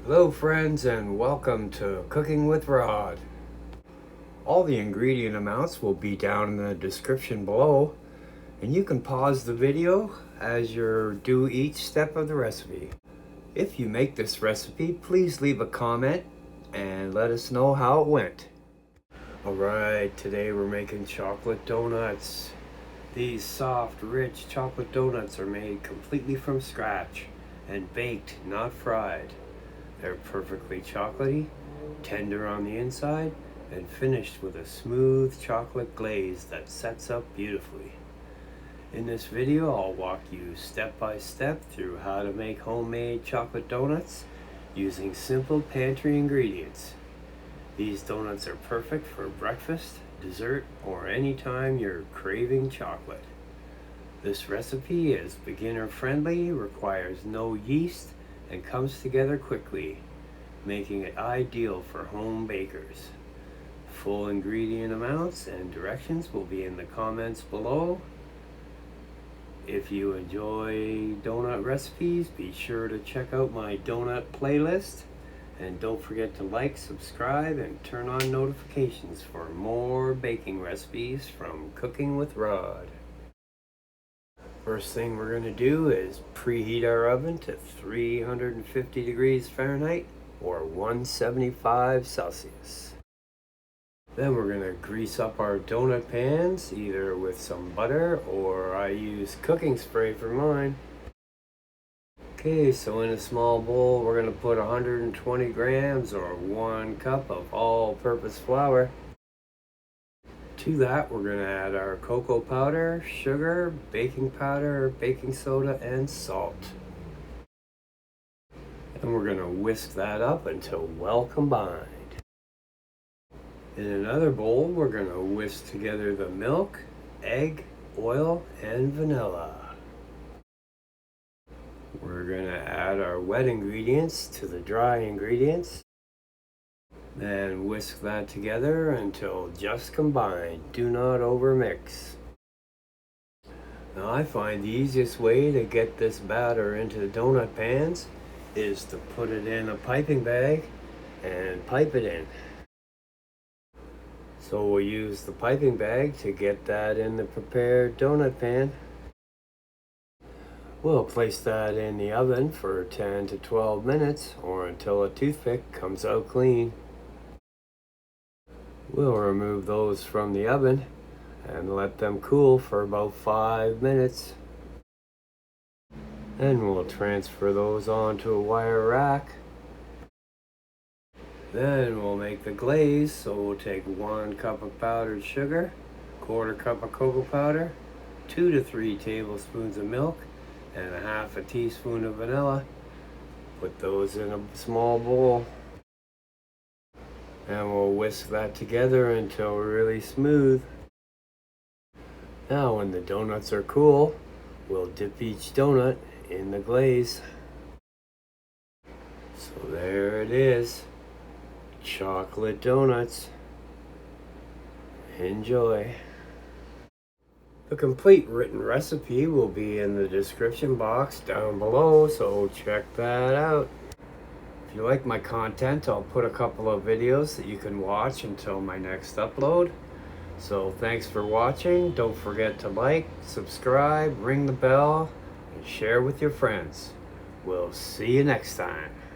Hello friends, and welcome to Cooking with Rod. All the ingredient amounts will be down in the description below, and you can pause the video as you do each step of the recipe. If you make this recipe, please leave a comment and let us know how it went. Alright, today we're making chocolate donuts. These soft, rich chocolate donuts are made completely from scratch and baked, not fried. They're perfectly chocolatey, tender on the inside, and finished with a smooth chocolate glaze that sets up beautifully. In this video, I'll walk you step by step through how to make homemade chocolate donuts using simple pantry ingredients. These donuts are perfect for breakfast, dessert, or anytime you're craving chocolate. This recipe is beginner friendly, requires no yeast, and comes together quickly, making it ideal for home bakers. Full ingredient amounts and directions will be in the comments below. If you enjoy donut recipes, be sure to check out my donut playlist, and don't forget to like, subscribe, and turn on notifications for more baking recipes from Cooking with Rod. First thing we're going to do is preheat our oven to 350 degrees Fahrenheit or 175 Celsius. Then we're going to grease up our donut pans either with some butter, or I use cooking spray for mine. Okay, so in a small bowl we're going to put 120 grams or 1 cup of all-purpose flour. To that, we're going to add our cocoa powder, sugar, baking powder, baking soda, and salt. And we're going to whisk that up until well combined. In another bowl, we're going to whisk together the milk, egg, oil, and vanilla. We're going to add our wet ingredients to the dry ingredients. Then whisk that together until just combined. Do not overmix. Now I find the easiest way to get this batter into the donut pans is to put it in a piping bag and pipe it in. So we'll use the piping bag to get that in the prepared donut pan. We'll place that in the oven for 10 to 12 minutes or until a toothpick comes out clean. We'll remove those from the oven and let them cool for about 5 minutes. Then we'll transfer those onto a wire rack. Then we'll make the glaze, so we'll take 1 cup of powdered sugar, 1/4 cup of cocoa powder, 2 to 3 tablespoons of milk, and 1/2 teaspoon of vanilla. Put those in a small bowl. And we'll whisk that together until really smooth. Now when the donuts are cool, we'll dip each donut in the glaze. So there it is, chocolate donuts. Enjoy. The complete written recipe will be in the description box down below, so check that out. If you like my content, I'll put a couple of videos that you can watch until my next upload. So thanks for watching. Don't forget to like, subscribe, ring the bell, and share with your friends. We'll see you next time.